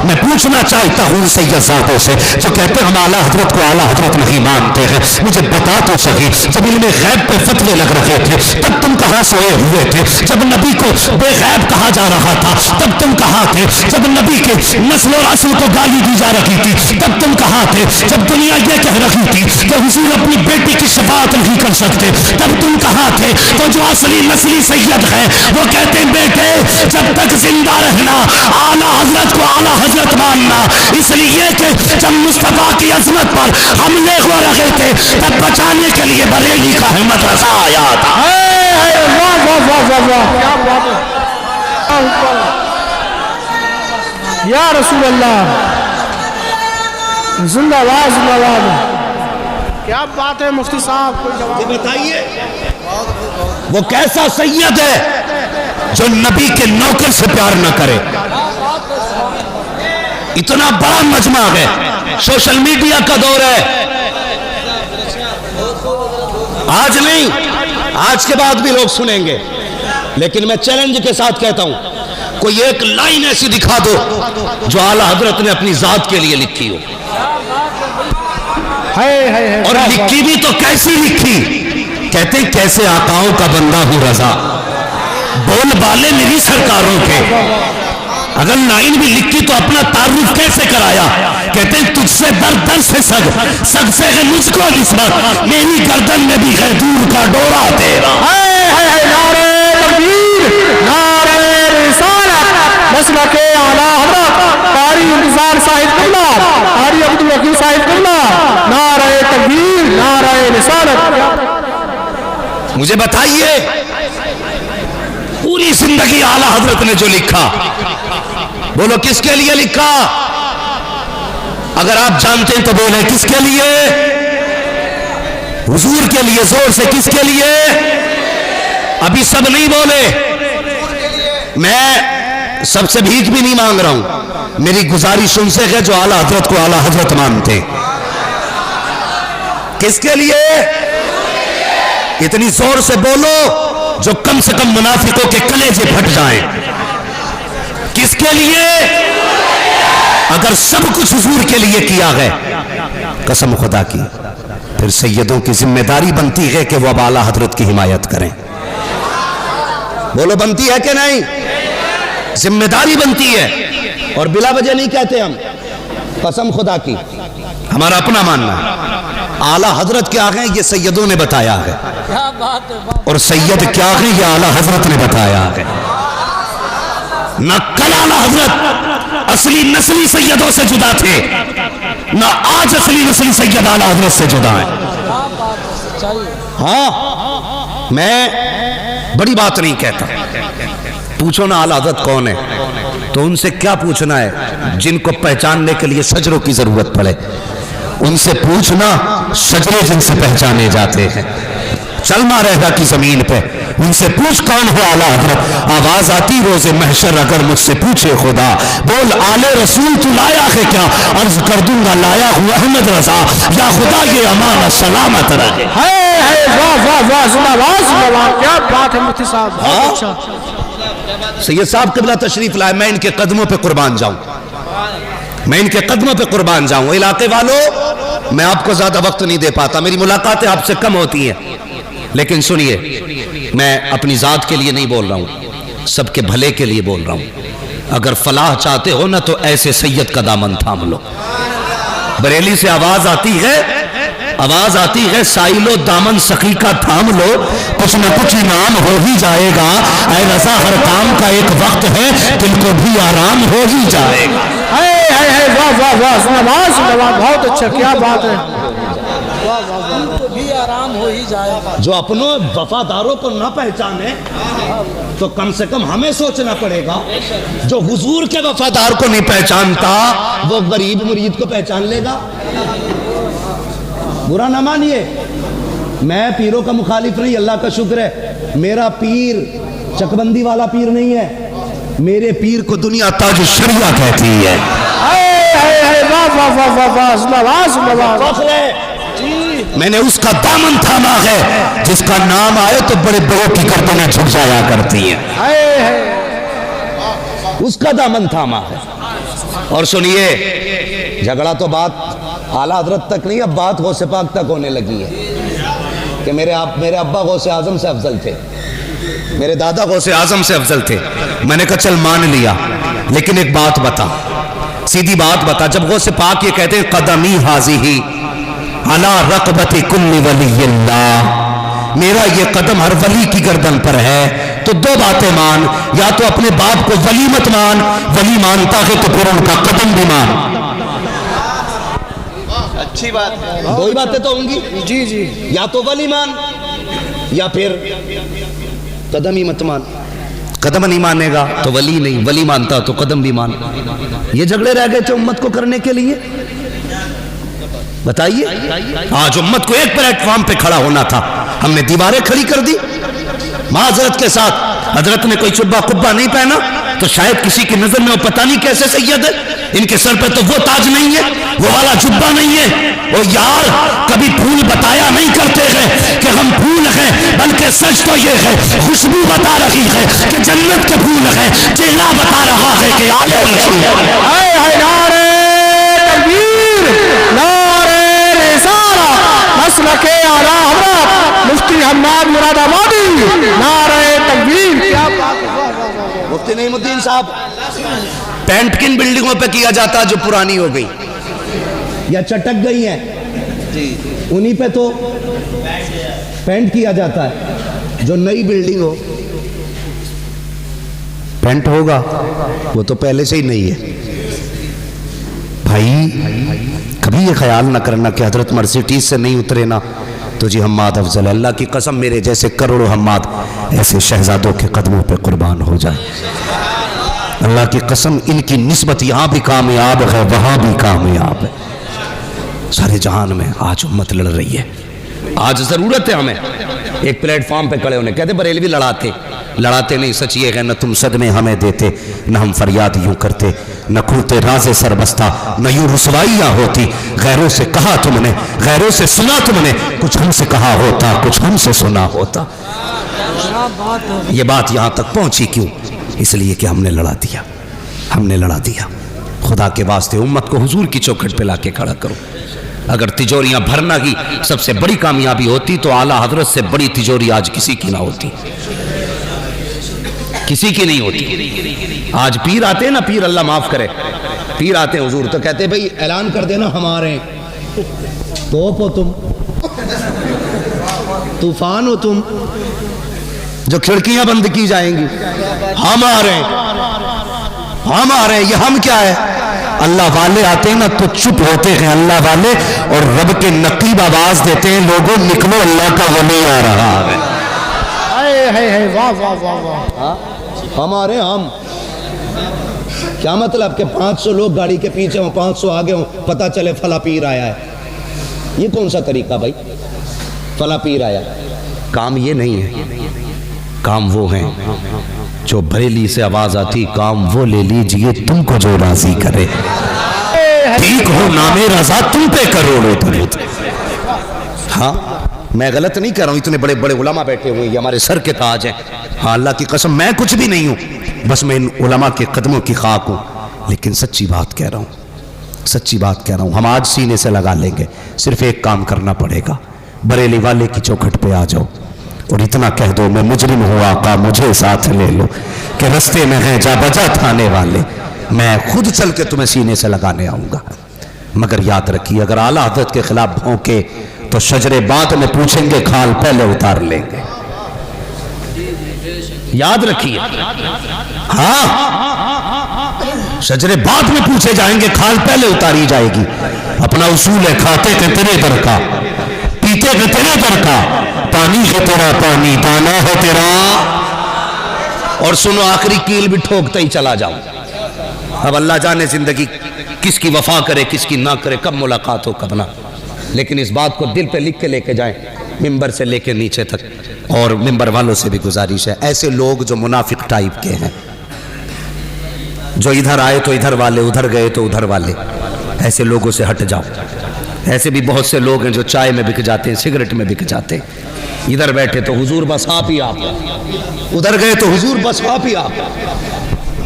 میں پوچھنا چاہتا ہوں سید زادوں سے جو کہتے ہم اعلیٰ حضرت کو اعلیٰ حضرت نہیں مانتے ہیں، مجھے بتا تو صحیح، جب علم غیب پہ فتوے لگ رہے تھے تب تم کہاں سوئے ہوئے تھے؟ جب نبی کو بے غیب کہا جا رہا تھا تب تم کہاں تھے؟ جب نبی کے نسل اور اصل کو گالی دی جا رہی تھی تب تم کہاں تھے؟ جب دنیا یہ کہہ رہی تھی کہ حضور اپنی بیٹی کی شفاعت نہیں کر سکتے تب تم کہاں تھے؟ تو جو اصلی نسلی سید ہے وہ کہتے ہیں بیٹے جب تک زندہ رہنا اعلیٰ حضرت کو اعلیٰ حضرت ماننا، اس لیے کہ جب مصطفیٰ کی عظمت پر حملے ہو رہے تھے تب بچانے کے لیے بریلی کا احمد رضا آیا تھا۔ یا رسول اللہ زندہ باد زندہ باد، کیا بات ہے مفتی صاحب، کوئی جواب بتائیے وہ کیسا سید ہے جو نبی کے نوکر سے پیار نہ کرے؟ اتنا بڑا مجمع ہے، سوشل میڈیا کا دور ہے، آج نہیں آج کے بعد بھی لوگ سنیں گے، لیکن میں چیلنج کے ساتھ کہتا ہوں کوئی ایک لائن ایسی دکھا دو جو اعلیٰ حضرت نے اپنی ذات کے لیے لکھی ہو، اور لکھی بھی تو کیسی لکھی؟ کہتے ہیں کیسے آقاؤں کا بندہ ہوں رضا، بول بالے میری سرکاروں کے۔ اگر لائن بھی لکھی تو اپنا تعارف کیسے کرایا؟ کہتے ہیں تجھ سے در در سے سگ سے ہے مجھ کو نسبت، میری گردن میں بھی ہے دور کا ڈورا تیرا۔ نعرہ تکبیر، نعرہ رسالت، مسلک اعلیٰ حضرت قاری انتظار صاحب قبلہ، قاری عبدالوکیل صاحب قبلہ، نعرہ تکبیر، نعرہ رسالت۔ مجھے بتائیے پوری زندگی اعلیٰ حضرت نے جو لکھا، بولو کس کے لیے لکھا؟ اگر آپ جانتے ہیں تو بولیں کس کے لیے؟ حضور کے لیے، زور سے کس کے لیے؟ ابھی سب نہیں بولے، میں سب سے بھیک بھی نہیں مانگ رہا ہوں، میری گزارش ان سے ہے جو اعلیٰ حضرت کو اعلیٰ حضرت مانتے۔ کس کے لیے؟ اتنی زور سے بولو جو کم سے کم منافقوں کے کلیجے پھٹ جائیں۔ کس کے لیے؟ اگر سب کچھ حضور کے لیے کیا ہے قسم خدا کی، پھر سیدوں کی ذمہ داری بنتی ہے کہ وہ اب اعلیٰ حضرت کی حمایت کریں۔ بولو بنتی ہے کہ نہیں؟ ذمہ داری بنتی ہے، اور بلا وجہ نہیں کہتے ہم، قسم خدا کی ہمارا اپنا ماننا ہے۔ اعلیٰ حضرت کیا ہیں یہ سیدوں نے بتایا ہے، اور سید کیا ہیں یہ اعلیٰ حضرت نے بتایا ہے۔ نہ کل اعلیٰ حضرت اصلی نسلی سیدوں سے جدا تھے، نہ آج اصلی نسلی سید اعلیٰ حضرت سے جدا ہیں۔ ہاں میں بڑی بات نہیں کہتا، پوچھو نا اعلیٰ حضرت کون ہے تو ان سے کیا پوچھنا ہے جن کو پہچاننے کے لیے شجروں کی ضرورت پڑے، ان سے پوچھنا شجرے جن سے پہچانے جاتے ہیں چلما رہا کی زمین پہ، ان سے پوچھ کون ہو اعلیٰ حضرت۔ آواز آتی روز محشر اگر مجھ سے پوچھے خدا، بول آل رسول تو لایا ہے کیا؟ عرض کر دوں گا لایا ہوں احمد رضا، یا خدا یہ امان سلامت رہے۔ کیا بات ہے مفتی صاحب، بہت اچھا۔ سید صاحب قبلہ تشریف لائے، میں ان کے قدموں پہ قربان جاؤں، میں ان کے قدموں پہ قربان جاؤں۔ علاقے والوں میں آپ کو زیادہ وقت نہیں دے پاتا، میری ملاقاتیں آپ سے کم ہوتی ہیں، لیکن سنیے میں اپنی ذات کے لیے نہیں بول رہا ہوں، سب کے بھلے کے لیے بول رہا ہوں۔ اگر فلاح چاہتے ہو نا تو ایسے سید کا دامن تھام لو۔ بریلی سے آواز آتی ہے سائلو دامن سخی کا تھام لو، کچھ نہ کچھ انعام ہو ہی جائے گا، اے رضا ہر کام کا ایک وقت ہے، دل کو بھی آرام ہو ہی جائے گا۔ بہت اچھا، کیا بات ہے۔ جو اپنوں وفاداروں کو نہ پہچانے تو کم سے کم ہمیں سوچنا پڑے گا، جو حضور کے وفادار کو نہیں پہچانتا وہ غریب مرید کو پہچان لے گا۔ برا نہ مانیے، میں پیروں کا مخالف نہیں، اللہ کا شکر ہے، میرا پیر چکبندی والا پیر نہیں ہے، میرے پیر کو دنیا تاج شریعہ کہتی ہے۔ میں نے اس کا دامن تھاما ہے جس کا نام آئے تو بڑے بڑوں کی گردنیں جھک جایا کرتی ہیں، اس کا دامن تھاما ہے۔ اور سنیے، جھگڑا تو بات اعلیٰ حضرت تک نہیں، اب بات غوث پاک تک ہونے لگی ہے کہ میرے ابا غوث اعظم سے افضل تھے، میرے دادا غوث اعظم سے افضل تھے۔ میں نے کہا چل مان لیا، لیکن ایک بات بتا، سیدھی بات بتا، جب غوث پاک یہ کہتے ہیں قدمی حاضی علی رقبت کل ولی اللہ، میرا یہ قدم ہر ولی کی گردن پر ہے، تو دو باتیں مان، یا تو اپنے باپ کو ولی مت مان، ولی مانتا ہے تو پھر ان کا قدم بھی مان۔ اچھی بات ہے، دو ہی باتیں تو ہوں گی، جی جی، یا تو ولی مان یا پھر قدم ہی مت مان۔ قدم نہیں مانے گا تو ولی نہیں، ولی مانتا تو قدم بھی مان۔ یہ جھگڑے رہ گئے تھے امت کو کرنے کے لیے، بتائیے۔ آج امت کو ایک پلیٹ فارم پہ کھڑا ہونا تھا، ہم نے دیواریں کھڑی کر دی معذرت کے ساتھ۔ حضرت نے کوئی چبا قبا نہیں پہنا تو شاید کسی کی نظر میں وہ پتہ نہیں کیسے سید ہے، ان کے سر پہ تو وہ تاج نہیں ہے، وہ والا جبہ نہیں ہے۔ وہ یار کبھی پھول بتایا نہیں کرتے ہیں کہ ہم پھول ہیں، بلکہ سچ تو یہ ہے خوشبو بتا رہی ہے کہ جنت کے پھول ہیں، چہرہ بتا رہا ہے کہ آل رسول۔ اے نعرہ تکبیر، نعرہ رسالہ، مسلک اعلی حضرت مفتی حماد مراد آبادی، نعرہ تکبیر۔ کیا بات ہے، واہ واہ واہ۔ مفتی نعیم الدین صاحب، پینٹ کن بلڈنگوں پہ کیا جاتا ہے جو پرانی ہو گئی یا چٹک گئی ہیں، انہی پہ تو پینٹ کیا جاتا ہے۔ جو نئی بلڈنگ ہو پینٹ ہوگا وہ تو پہلے سے ہی نہیں ہے۔ بھائی کبھی یہ خیال نہ کرنا کہ حضرت مرسیڈیز سے نہیں اترے نا تو جی حماد افضل ہے۔ اللہ کی قسم میرے جیسے کروڑوں حماد ایسے شہزادوں کے قدموں پہ قربان ہو جائے۔ اللہ کی قسم ان کی نسبت یہاں بھی کامیاب ہے، وہاں بھی کامیاب ہے۔ سارے جہان میں آج امت لڑ رہی ہے، آج ضرورت ہے ہمیں ایک پلیٹ فارم پہ کھڑے ہونے۔ کہتے بریلوی لڑاتے نہیں، سچ یہ ہے نہ تم صدمے ہمیں دیتے، نہ ہم فریاد یوں کرتے، نہ کھلتے راز سربستہ، نہ یوں رسوائیاں ہوتی۔ غیروں سے کہا تم نے، غیروں سے سنا تم نے، کچھ ہم سے کہا ہوتا، کچھ ہم سے سنا ہوتا۔ یہ بات یہاں تک پہنچی کیوں؟ اس لیے کہ ہم نے لڑا دیا۔ خدا کے واسطے امت کو حضور کی چوکھٹ پہ لا کے کھڑا کرو۔ اگر تجوریاں بھرنا ہی سب سے بڑی کامیابی ہوتی تو اعلیٰ حضرت سے بڑی تجوری آج کسی کی نہ ہوتی، کسی کی نہیں ہوتی۔ آج پیر آتے ہیں نا، پیر اللہ معاف کرے، پیر آتے ہیں حضور تو کہتے ہیں بھئی اعلان کر دینا ہمارے توپ ہو تم، طوفان ہو تم، جو کھڑکیاں بند کی جائیں گی، ہمارے یہ ہم کیا ہے؟ اللہ والے آتے ہیں نا تو چپ ہوتے ہیں اللہ والے، اور رب کے نقیب آواز دیتے ہیں لوگوں نکلو اللہ کا ولی آ رہا ہے۔ اے واہ واہ واہ واہ۔ ہمارے ہم کیا مطلب کہ 500 لوگ گاڑی کے پیچھے ہوں، 500 آگے ہوں، پتہ چلے فلا پیر آیا ہے؟ یہ کون سا طریقہ بھائی؟ فلا پیر آیا، کام یہ نہیں ہے، کام وہ ہیں جو بریلی سے آواز آتی، کام وہ لے لیجئے تم کو جو راضی کرے، ٹھیک ہو نام رضا تم پہ کروڑوں درود۔ ہاں میں غلط نہیں کہہ رہا ہوں، اتنے بڑے بڑے علماء بیٹھے ہوئے، یہ ہمارے سر کے تاج ہیں۔ ہاں اللہ کی قسم میں کچھ بھی نہیں ہوں، بس میں ان علماء کے قدموں کی خاک ہوں، لیکن سچی بات کہہ رہا ہوں، ہم آج سینے سے لگا لیں گے، صرف ایک کام کرنا پڑے گا، بریلی والے کی چوکھٹ پہ آ جاؤ اور اتنا کہہ دو میں مجرم ہوں آقا مجھے ساتھ لے لو، کہ رستے میں ہیں جا بجا تھانے والے، میں خود چل کے تمہیں سینے سے لگانے آؤں گا۔ مگر یاد رکھیے اگر اعلیٰ حضرت کے خلاف بھونکے تو شجرے بعد میں پوچھیں گے کھال پہلے اتار لیں گے، یاد رکھیے۔ ہاں شجرے بعد میں پوچھے جائیں گے، کھال پہلے اتاری جائے گی۔ اپنا اصول ہے کھاتے کے تیرے در کا، پیتے کے تیرے در کا، پانی ہے تیرا پانی، دانا ہے تیرا۔ اور سنو آخری کیل بھی ٹھوکتا ہی چلا جاؤں، اب اللہ جانے زندگی کس کی وفا کرے کس کی نہ کرے، کب ملاقات ہو کب نہ، لیکن اس بات کو دل پہ لکھ کے لے کے جائیں، ممبر سے لے کے نیچے تک۔ اور ممبر والوں سے بھی گزارش ہے، ایسے لوگ جو منافق ٹائپ کے ہیں، جو ادھر آئے تو ادھر والے، ادھر گئے تو ادھر والے، ایسے لوگوں سے ہٹ جاؤ۔ ایسے بھی بہت سے لوگ ہیں جو چائے میں بک جاتے ہیں، سگریٹ میں بک جاتے ہیں، ادھر بیٹھے تو حضور بس آپ ہی آپ، ادھر گئے تو حضور بس آپ ہی آپ،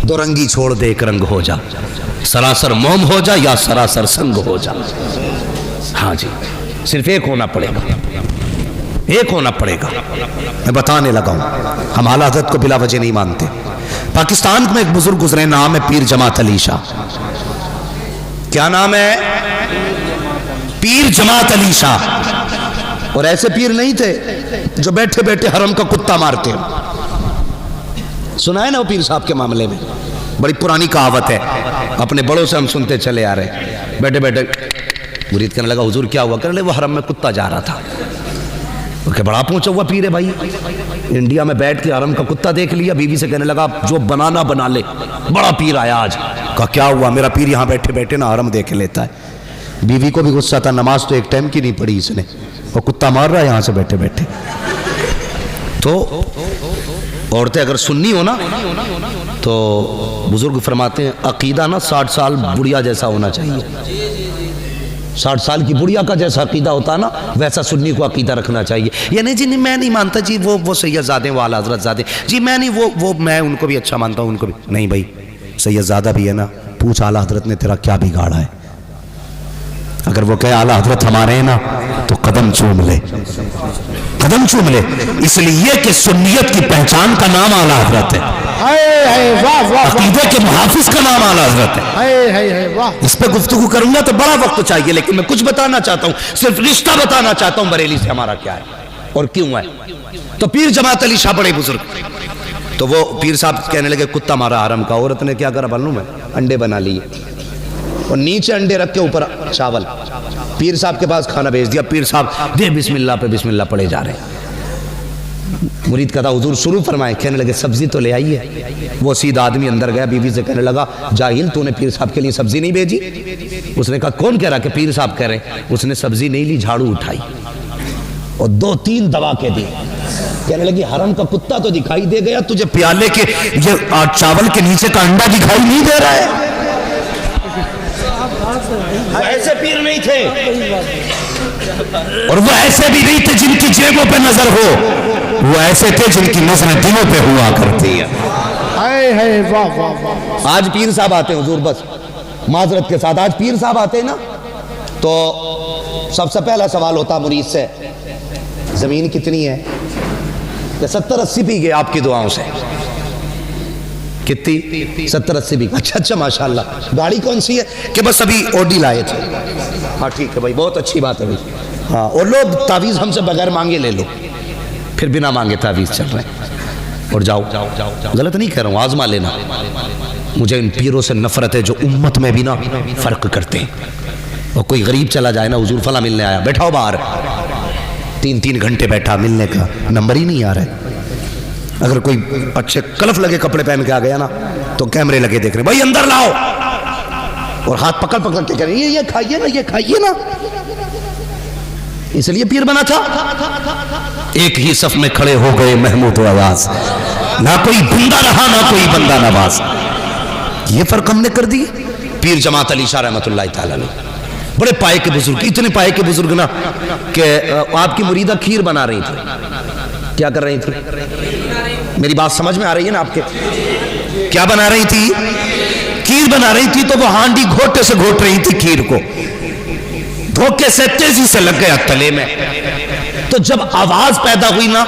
دو رنگی چھوڑ دے ایک رنگ ہو جا، سراسر موم ہو جا یا سراسر سنگ ہو جا. ہاں جی صرف ایک ہونا پڑے گا, ایک ہونا پڑے گا. میں بتانے لگا ہوں, ہم اعلیٰ حضرت کو بلا وجہ نہیں مانتے. پاکستان میں ایک بزرگ گزرے, نام ہے پیر جماعت علی شاہ. کیا نام ہے؟ پیر جماعت علی شاہ. اور ایسے پیر نہیں تھے جو بیٹھے بیٹھے حرم کا کتا مارتے. سنا ہے نا وہ پیر صاحب کے معاملے میں, بڑی پرانی کہاوت ہے, اپنے بڑوں سے ہم سنتے چلے آ رہے. بیٹھے بیٹھے مرید کہنے لگا حضور کیا ہوا؟ کہنے لگے وہ حرم میں کتا جا رہا تھا. کہ بڑا پہنچا ہوا پیر ہے بھائی, انڈیا میں بیٹھ کے حرم کا کتا دیکھ لیا. بیوی سے کہنے لگا جو بنانا بنا لے, بڑا پیر آیا آج. کہا کیا ہوا؟ میرا پیر یہاں بیٹھے بیٹھے نا حرم دیکھ لیتا ہے. بیوی کو بھی غصہ تھا, نماز تو ایک ٹائم کی نہیں پڑھی اس نے, وہ کتا مار رہا ہے یہاں سے بیٹھے بیٹھے. تو عورتیں اگر سننی ہو نا تو بزرگ فرماتے ہیں عقیدہ نا 60 سال بڑھیا جیسا ہونا چاہیے. 60 سال کی بڑھیا کا جیسا عقیدہ ہوتا نا ویسا سنی کو عقیدہ رکھنا چاہیے. یعنی جی میں نہیں مانتا جی وہ سید زادے وہ اعلیٰ حضرت زادے جی, میں نہیں وہ میں ان کو بھی اچھا مانتا ہوں, ان کو بھی نہیں. بھائی سید زادہ بھی ہے نا, پوچھ اعلیٰ حضرت نے تیرا کیا بگاڑا ہے. اگر وہ کہے اعلیٰ حضرت ہمارے ہیں نا تو قدم چوم لے, قدم چوم لے. اس لیے کہ سنیت کی پہچان کا نام اعلیٰ حضرت ہے, عقیدے کے محافظ کا نام اعلیٰ حضرت ہے. اس پہ گفتگو کروں گا تو بڑا وقت چاہیے, لیکن میں کچھ بتانا چاہتا ہوں, صرف رشتہ بتانا چاہتا ہوں بریلی سے ہمارا کیا ہے اور کیوں ہے. تو پیر جماعت علی شاہ بڑے بزرگ, تو وہ پیر صاحب کہنے لگے کتا مارا حرم کا. عورت نے کیا کرا معلوم ہے؟ انڈے بنا لیے اور نیچے انڈے رکھ کے اوپر چاول. پیر صاحب کے پاس کھانا بھیج دیا. پیر صاحب دے بسم اللہ پہ بسم اللہ پڑے جا رہے ہیں. مرید کہتا حضور شروع فرمائے. کہنے لگے سبزی تو لے آئیے. وہ سیدھا آدمی اندر گیا, بیوی سے کہنے لگا جاہل تو نے پیر صاحب کے لیے سبزی نہیں بھیجی؟ اس نے کہا کون کہہ رہا کہ پیر صاحب کہہ رہے؟ اس نے سبزی نہیں لی, جھاڑو اٹھائی اور 2-3 دبا کے دی. کہنے لگی حرم کا کتا تو دکھائی دے گیا, تجھے پیالے کے یہ چاول کے نیچے کا انڈا دکھائی نہیں دے رہا ہے. وہ ایسے پیر نہیں تھے, اور وہ ایسے بھی نہیں تھے جن کی جیبوں پہ نظر ہو, وہ ایسے تھے جن کی نظریں دلوں پہ ہوا کرتی ہے. آج پیر صاحب آتے ہیں حضور, بس معذرت کے ساتھ آج پیر صاحب آتے ہیں نا تو سب سے پہلا سوال ہوتا مرید سے, زمین کتنی ہے؟ کہ 70-80 پی گئے آپ کی دعاؤں سے. کتنی؟ 70-80 بھی. اچھا ماشاءاللہ. گاڑی کون سی ہے؟ کہ بس ابھی اوڈی لائے تھے. ہاں ٹھیک ہے بھائی, بہت اچھی بات ہے بھائی. ہاں, اور لوگ تعویذ ہم سے بغیر مانگے لے لو, پھر بنا مانگے تعویذ چل رہے ہیں. اور جاؤ, غلط نہیں کہہ رہا ہوں, آزما لینا. مجھے ان پیروں سے نفرت ہے جو امت میں بھی نا فرق کرتے ہیں. اور کوئی غریب چلا جائے نا حضور فلاں ملنے آیا, بیٹھاؤ باہر, 3 گھنٹے بیٹھا, ملنے کا نمبر ہی نہیں آ رہا ہے. اگر کوئی اچھے کلف لگے کپڑے پہن کے آ گیا نا تو کیمرے لگے دیکھ رہے, بھائی اندر لاؤ, اور ہاتھ پکڑ کے کہہ رہے یہ کھائیے نا, یہ کھائیے نا. اس لیے پیر بنا تھا. ایک ہی صف میں کھڑے ہو گئے محمود و آواز, نہ کوئی بندہ رہا نہ کوئی بندہ نواز. یہ فرق ہم نے کر دی. پیر جماعت علی شاہ رحمۃ اللہ تعالی علیہ بڑے پائے کے بزرگ, اتنے پائے کے بزرگ نا کہ آپ کی مریدہ کھیر بنا رہی تھی. کیا کر رہی تھی؟ میری بات سمجھ میں آ رہی ہے نا آپ کے؟ کیا بنا رہی تھی؟ کھیر بنا رہی تھی. تو وہ ہانڈی گھوٹے سے گھوٹ رہی تھی کھیر کو, دھوکے سے تیزی سے لگ گیا تلے میں. تو جب آواز پیدا ہوئی نا,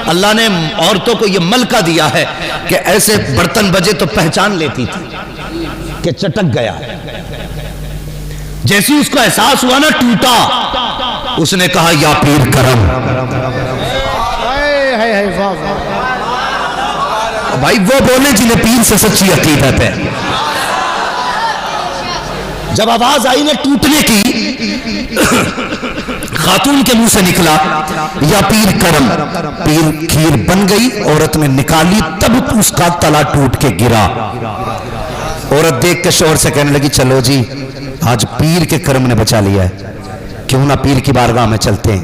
اللہ نے عورتوں کو یہ ملکہ دیا ہے کہ ایسے برتن بجے تو پہچان لیتی تھی کہ چٹک گیا. جیسی اس کو احساس ہوا نا ٹوٹا, اس نے کہا یا پیر کرم. بھائی وہ بولے جنہیں پیر سے سچی عقیدت ہے. جب آواز آئی نا ٹوٹنے کی, خاتون کے منہ سے نکلا یا پیر کرم. پیر کھیر بن گئی, عورت نے نکالی, تب اس کا تلا ٹوٹ کے گرا. عورت دیکھ کے شوہر سے کہنے لگی چلو جی آج پیر کے کرم نے بچا لیا ہے, کیوں نہ پیر کی بارگاہ میں چلتے ہیں.